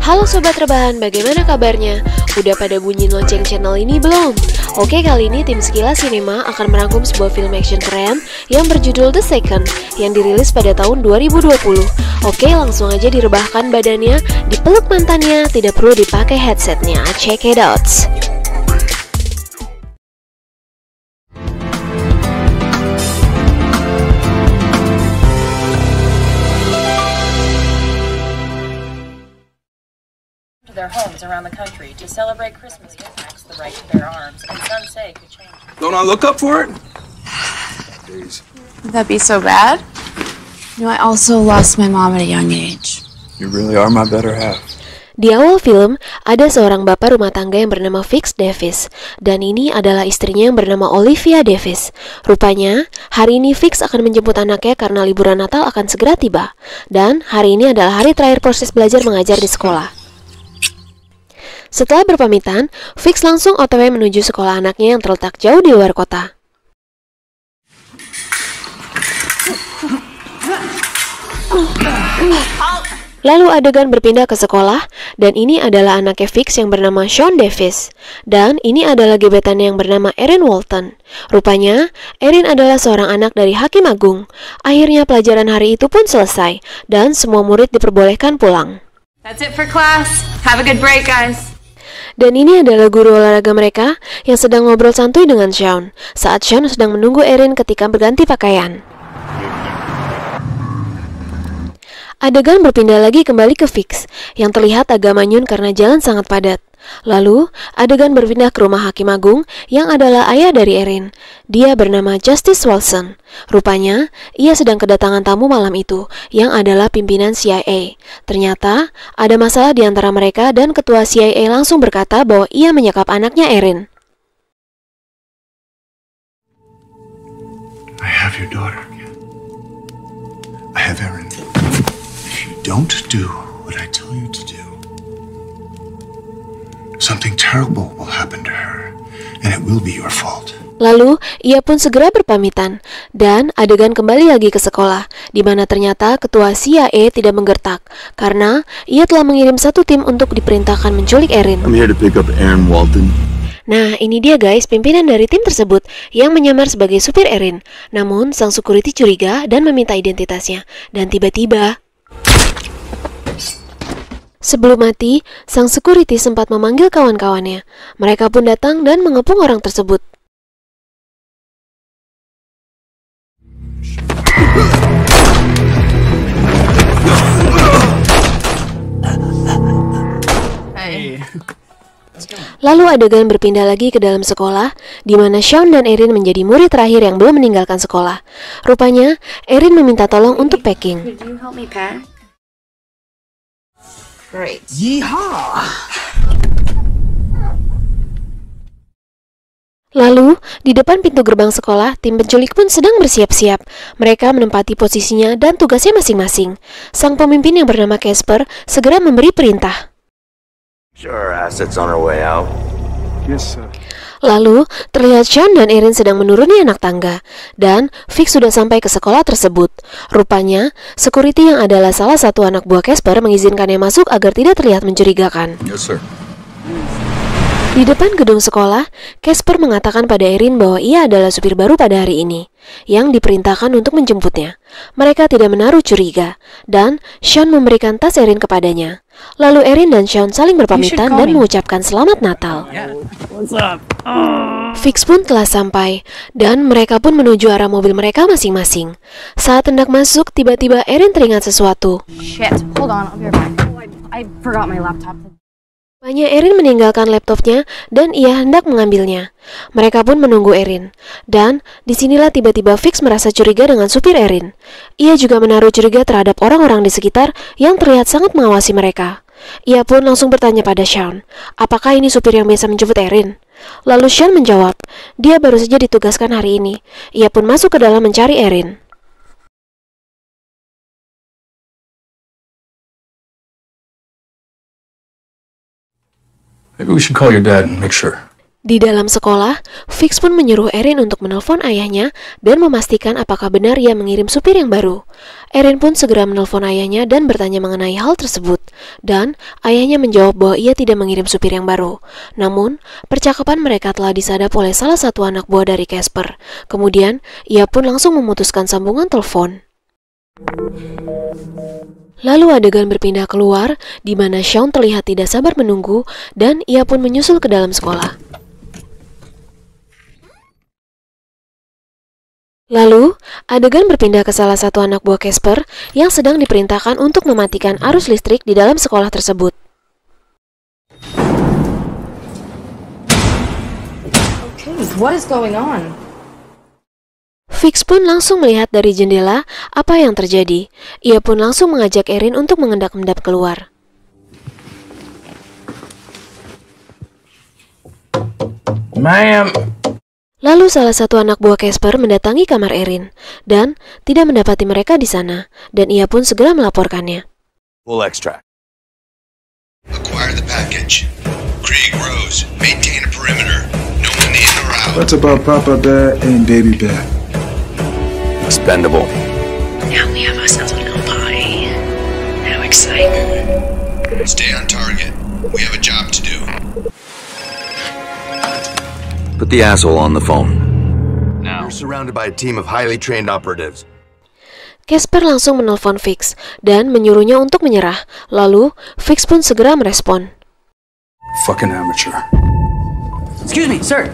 Halo Sobat Rebahan, bagaimana kabarnya? Udah pada bunyi lonceng channel ini belum? Oke, kali ini tim Sekilas Cinema akan merangkum sebuah film action keren yang berjudul The Second yang dirilis pada tahun 2020. Oke, langsung aja direbahkan badannya, dipeluk mantannya, tidak perlu dipakai headsetnya. Check it out! Their homes around the country to celebrate Christmas. Tax the right to bear arms, and some say could change. Don't I look up for it? Please. Would that be so bad? You know, I also lost my mom at a young age. You really are my better half. Di awal film, ada seorang bapak rumah tangga yang bernama Fix Davis, dan ini adalah istrinya yang bernama Olivia Davis. Rupanya, hari ini Fix akan menjemput anaknya karena liburan Natal akan segera tiba, dan hari ini adalah hari terakhir proses belajar mengajar di sekolah. Setelah berpamitan, Fix langsung OTW menuju sekolah anaknya yang terletak jauh di luar kota. Lalu adegan berpindah ke sekolah, dan ini adalah anaknya Fix yang bernama Sean Davis. Dan ini adalah gebetannya yang bernama Erin Walton. Rupanya, Erin adalah seorang anak dari Hakim Agung. Akhirnya pelajaran hari itu pun selesai, dan semua murid diperbolehkan pulang. That's it for class. Have a good break, guys. Dan ini adalah guru olahraga mereka yang sedang ngobrol santuy dengan Sean saat Sean sedang menunggu Erin ketika berganti pakaian. Adegan berpindah lagi kembali ke Fix yang terlihat agak manyun karena jalan sangat padat. Lalu, adegan berpindah ke rumah Hakim Agung yang adalah ayah dari Erin. Dia bernama Justice Wilson. Rupanya, ia sedang kedatangan tamu malam itu yang adalah pimpinan CIA. Ternyata, ada masalah di antara mereka dan ketua CIA langsung berkata bahwa ia menyekap anaknya Erin. I have your daughter. I have Erin. If you don't do what I tell you to do, something terrible will happen to her, and it will be your fault. Lalu, ia pun segera berpamitan, dan adegan kembali lagi ke sekolah, di mana ternyata ketua CIA tidak menggertak, karena ia telah mengirim satu tim untuk diperintahkan menculik Erin. I'm here to pick up Erin Walton. Nah, ini dia guys, pimpinan dari tim tersebut yang menyamar sebagai supir Erin. Namun, sang security curiga dan meminta identitasnya, dan tiba-tiba... Sebelum mati, sang security sempat memanggil kawan-kawannya. Mereka pun datang dan mengepung orang tersebut. Lalu adegan berpindah lagi ke dalam sekolah, di mana Sean dan Erin menjadi murid terakhir yang belum meninggalkan sekolah. Rupanya, Erin meminta tolong untuk packing. Could you help me pack? Great. Yeehaw! Lalu, di depan pintu gerbang sekolah, tim penculik pun sedang bersiap-siap. Mereka menempati posisinya dan tugasnya masing-masing. Sang pemimpin yang bernama Casper segera memberi perintah. Sure, assets on our way out. Yes, sir. Lalu, terlihat Sean dan Erin sedang menuruni anak tangga, dan Fix sudah sampai ke sekolah tersebut. Rupanya, security yang adalah salah satu anak buah Casper mengizinkannya masuk agar tidak terlihat mencurigakan. Yes, sir. Di depan gedung sekolah, Casper mengatakan pada Erin bahwa ia adalah supir baru pada hari ini, yang diperintahkan untuk menjemputnya. Mereka tidak menaruh curiga, dan Sean memberikan tas Erin kepadanya. Lalu Erin dan Sean saling berpamitan dan mengucapkan selamat Natal. Fix pun telah sampai, dan mereka pun menuju arah mobil mereka masing-masing. Saat hendak masuk, tiba-tiba Erin teringat sesuatu. Shit. Hold on, I'll be right back. I forgot my laptop. Rupanya Erin meninggalkan laptopnya dan ia hendak mengambilnya. Mereka pun menunggu Erin. Dan disinilah tiba-tiba Fix merasa curiga dengan supir Erin. Ia juga menaruh curiga terhadap orang-orang di sekitar yang terlihat sangat mengawasi mereka. Ia pun langsung bertanya pada Sean, apakah ini supir yang biasa menjemput Erin? Lalu Sean menjawab, dia baru saja ditugaskan hari ini. Ia pun masuk ke dalam mencari Erin. Maybe we should call your dad and make sure. Di dalam sekolah, Fix pun menyuruh Erin untuk menelpon ayahnya dan memastikan apakah benar ia mengirim supir yang baru. Erin pun segera menelpon ayahnya dan bertanya mengenai hal tersebut. Dan ayahnya menjawab bahwa ia tidak mengirim supir yang baru. Namun, percakapan mereka telah disadap oleh salah satu anak buah dari Casper. Kemudian, ia pun langsung memutuskan sambungan telepon. Lalu adegan berpindah keluar, di mana Shaun terlihat tidak sabar menunggu, dan ia pun menyusul ke dalam sekolah. Lalu, adegan berpindah ke salah satu anak buah Casper yang sedang diperintahkan untuk mematikan arus listrik di dalam sekolah tersebut. Okay, what is going on? Fix pun langsung melihat dari jendela apa yang terjadi. Ia pun langsung mengajak Erin untuk mengendap-endap keluar. Ma'am. Lalu salah satu anak buah Casper mendatangi kamar Erin dan tidak mendapati mereka di sana, dan ia pun segera melaporkannya. Full extract. Acquire the package. Krieg Rose, maintain a perimeter. No one in or out. What's about Papa Bear and Baby Bear? Expendable. Now we have ourselves a little party. How exciting. Stay on target. We have a job to do. Put the asshole on the phone. You're surrounded by a team of highly trained operatives. Casper langsung menelpon Fix dan menyuruhnya untuk menyerah. Lalu, Fix pun segera merespon. Fucking amateur. Excuse me, sir.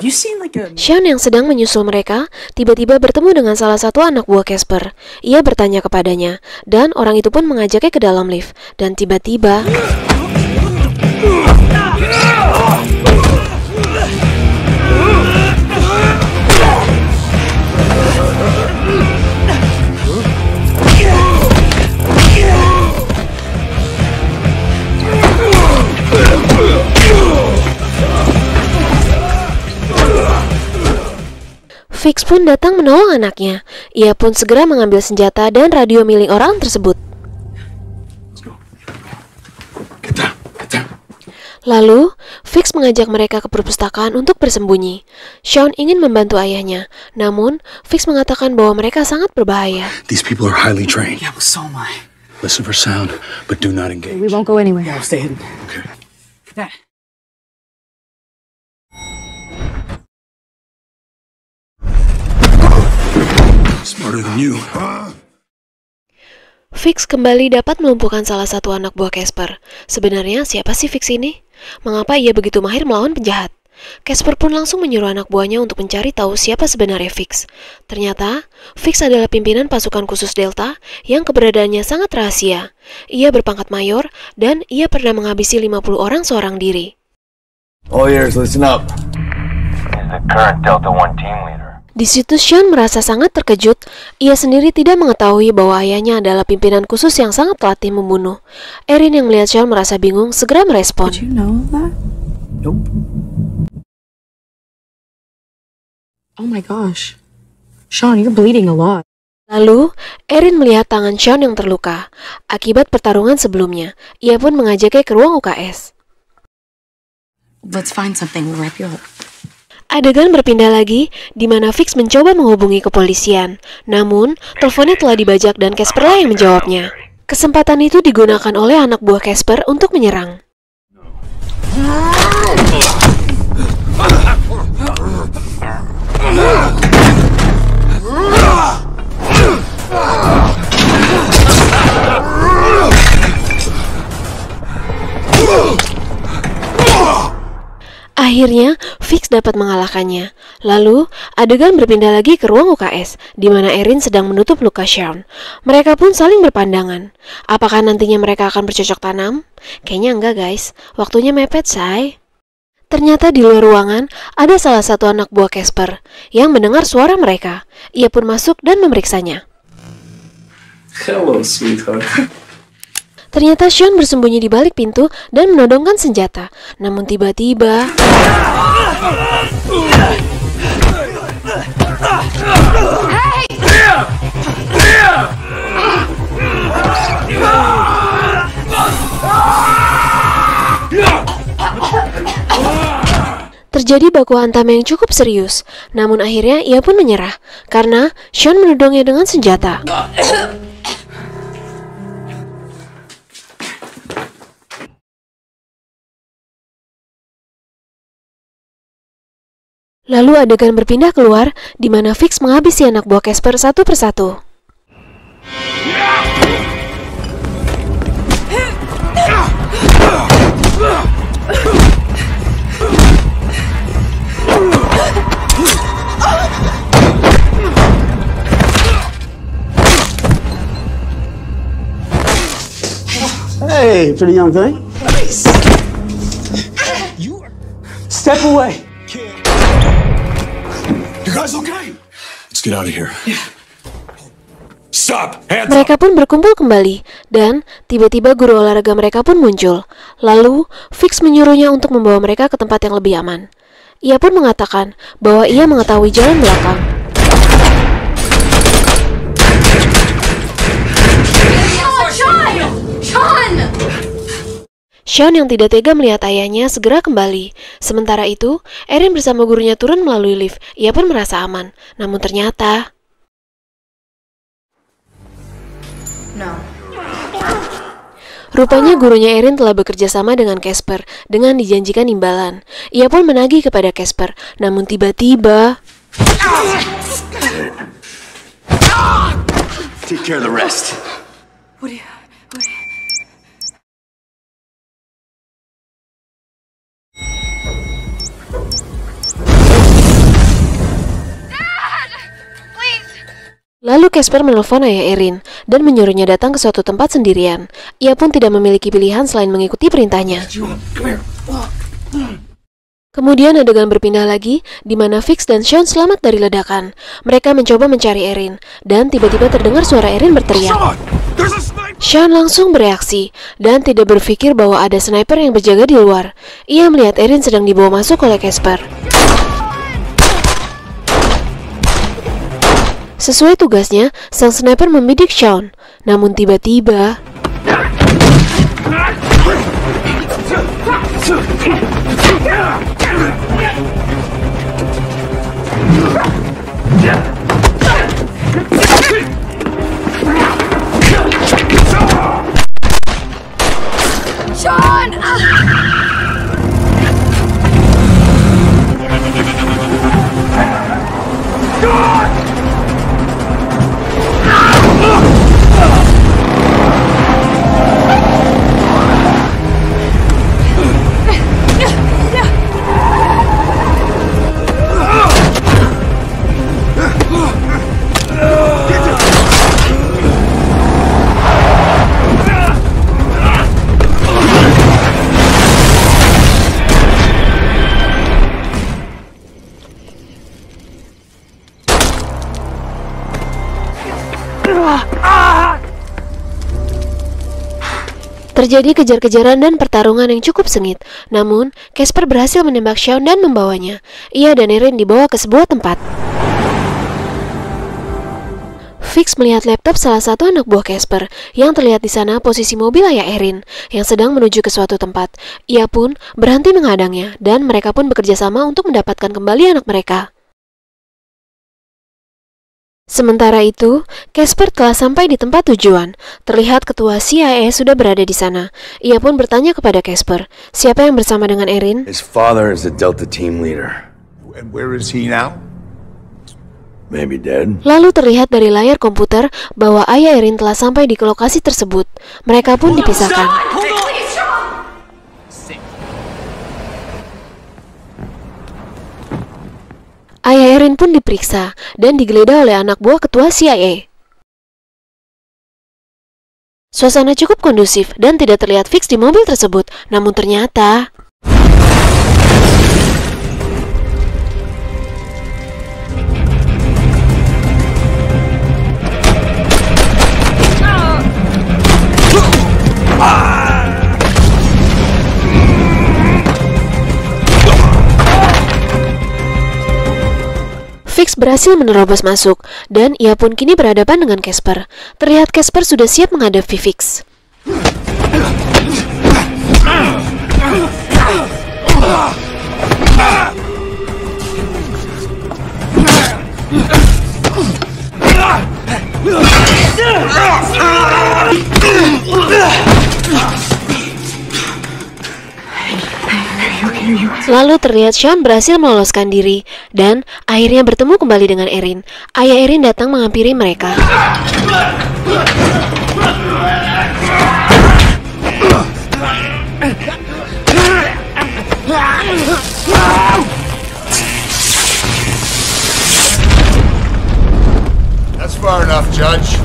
You seem like a... Shaun yang sedang menyusul mereka tiba-tiba bertemu dengan salah satu anak buah Casper. Ia bertanya kepadanya, dan orang itu pun mengajaknya ke dalam lift. Dan tiba-tiba... Fix pun datang menolong anaknya. Ia pun segera mengambil senjata dan radio milik orang tersebut. Lalu, Fix mengajak mereka ke perpustakaan untuk bersembunyi. Shaun ingin membantu ayahnya, namun Fix mengatakan bahwa mereka sangat berbahaya. These people are highly trained. Yeah, well, so am I. Listen for sound, but do not engage. We won't go anywhere. Yeah, I'll stay hidden. Okay. That. Smarter than you. Fix kembali dapat melumpuhkan salah satu anak buah Casper. Sebenarnya siapa sih Fix ini? Mengapa ia begitu mahir melawan penjahat? Casper pun langsung menyuruh anak buahnya untuk mencari tahu siapa sebenarnya Fix. Ternyata, Fix adalah pimpinan pasukan khusus Delta yang keberadaannya sangat rahasia. Ia berpangkat mayor dan ia pernah menghabisi 50 orang seorang diri. All ears, listen up. He's the current Delta One team leader. Di situ Shaun merasa sangat terkejut. Ia sendiri tidak mengetahui bahwa ayahnya adalah pimpinan khusus yang sangat terlatih membunuh. Erin yang melihat Shaun merasa bingung segera merespon. Did you know that? Nope. Oh my gosh. Shaun, you're bleeding a lot. Lalu, Erin melihat tangan Shaun yang terluka. Akibat pertarungan sebelumnya, ia pun mengajaknya ke ruang UKS. Let's find something, we'll wrap you up. Adegan berpindah lagi, di mana Fix mencoba menghubungi kepolisian. Namun, teleponnya telah dibajak dan Casper lah yang menjawabnya. Kesempatan itu digunakan oleh anak buah Casper untuk menyerang. Akhirnya, Fix dapat mengalahkannya. Lalu, adegan berpindah lagi ke ruang UKS, di mana Erin sedang menutup luka Shaun. Mereka pun saling berpandangan. Apakah nantinya mereka akan bercocok tanam? Kayaknya enggak, guys. Waktunya mepet, say. Ternyata di luar ruangan, ada salah satu anak buah Casper yang mendengar suara mereka. Ia pun masuk dan memeriksanya. Hello, sweetheart. Ternyata Shaun bersembunyi di balik pintu dan menodongkan senjata. Namun tiba-tiba... Terjadi baku hantam yang cukup serius, namun akhirnya ia pun menyerah karena Sean menodongnya dengan senjata. Lalu adegan berpindah keluar di mana Fix menghabisi anak buah Casper satu persatu. Hey, pretty young thing. You step away. You guys okay? Let's get out of here. Stop! Hands up! Mereka pun berkumpul kembali, dan tiba-tiba guru olahraga mereka pun muncul. Lalu, Fix menyuruhnya untuk membawa mereka ke tempat yang lebih aman. Ia pun mengatakan bahwa ia mengetahui jalan belakang. Sean yang tidak tega melihat ayahnya segera kembali. Sementara itu, Erin bersama gurunya turun melalui lift. Ia pun merasa aman. Namun ternyata... Rupanya gurunya Erin telah bekerja sama dengan Casper dengan dijanjikan imbalan. Ia pun menagih kepada Casper. Namun tiba-tiba... Take care of the rest. Lalu Casper menelpon ayah Erin dan menyuruhnya datang ke suatu tempat sendirian. Ia pun tidak memiliki pilihan selain mengikuti perintahnya. Kemudian adegan berpindah lagi, di mana Fix dan Sean selamat dari ledakan. Mereka mencoba mencari Erin, dan tiba-tiba terdengar suara Erin berteriak. Sean langsung bereaksi, dan tidak berpikir bahwa ada sniper yang berjaga di luar. Ia melihat Erin sedang dibawa masuk oleh Casper. Sesuai tugasnya, sang sniper membidik Sean. Namun tiba-tiba... Sean! Terjadi kejar-kejaran dan pertarungan yang cukup sengit. Namun, Casper berhasil menembak Sean dan membawanya. Ia dan Erin dibawa ke sebuah tempat. Fix melihat laptop salah satu anak buah Casper yang terlihat di sana posisi mobil ayah Erin yang sedang menuju ke suatu tempat. Ia pun berhenti menghadangnya dan mereka pun bekerja sama untuk mendapatkan kembali anak mereka. Sementara itu, Casper telah sampai di tempat tujuan. Terlihat ketua CIA sudah berada di sana. Ia pun bertanya kepada Casper, siapa yang bersama dengan Erin? His father is the Delta team leader. And where is he now? Maybe dead. Lalu terlihat dari layar komputer bahwa ayah Erin telah sampai di lokasi tersebut. Mereka pun dipisahkan. Ayah Erin pun diperiksa dan digeledah oleh anak buah ketua CIA. Suasana cukup kondusif dan tidak terlihat Fix di mobil tersebut. Namun ternyata... Fix berhasil menerobos masuk, dan ia pun kini berhadapan dengan Casper. Terlihat Casper sudah siap menghadapi Fix. Lalu terlihat Sean berhasil meloloskan diri dan akhirnya bertemu kembali dengan Erin. Ayah Erin datang menghampiri mereka. That's far enough, Judge.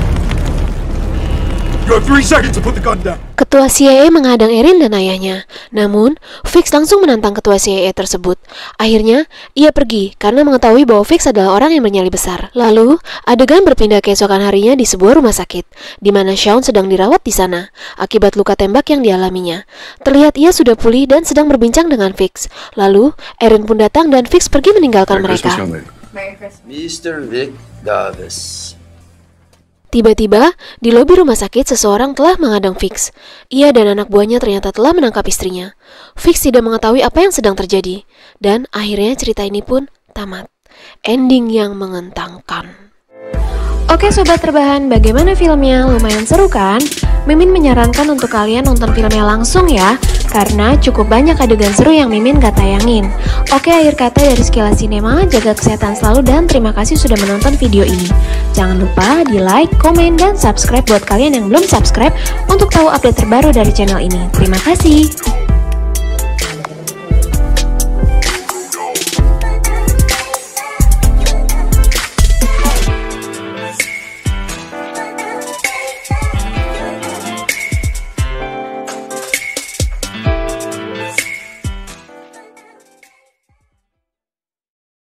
You have 3 seconds to put the gun down. Ketua CIA menghadang Erin dan ayahnya. Namun, Fix langsung menantang ketua CIA tersebut. Akhirnya, ia pergi karena mengetahui bahwa Fix adalah orang yang bernyali besar. Lalu, adegan berpindah keesokan harinya di sebuah rumah sakit, di mana Sean sedang dirawat di sana, akibat luka tembak yang dialaminya. Terlihat ia sudah pulih dan sedang berbincang dengan Fix. Lalu, Erin pun datang dan Fix pergi meninggalkan mereka. Mr. Vic Davis. Tiba-tiba, di lobi rumah sakit seseorang telah menghadang Fix. Ia dan anak buahnya ternyata telah menangkap istrinya. Fix tidak mengetahui apa yang sedang terjadi. Dan akhirnya cerita ini pun tamat. Ending yang mengenangkan. Oke sobat terbahan, bagaimana filmnya? Lumayan seru kan? Mimin menyarankan untuk kalian nonton filmnya langsung ya, karena cukup banyak adegan seru yang Mimin gak tayangin. Oke, akhir kata dari Sekilas Sinema, jaga kesehatan selalu dan terima kasih sudah menonton video ini. Jangan lupa di like, komen, dan subscribe buat kalian yang belum subscribe untuk tahu update terbaru dari channel ini. Terima kasih.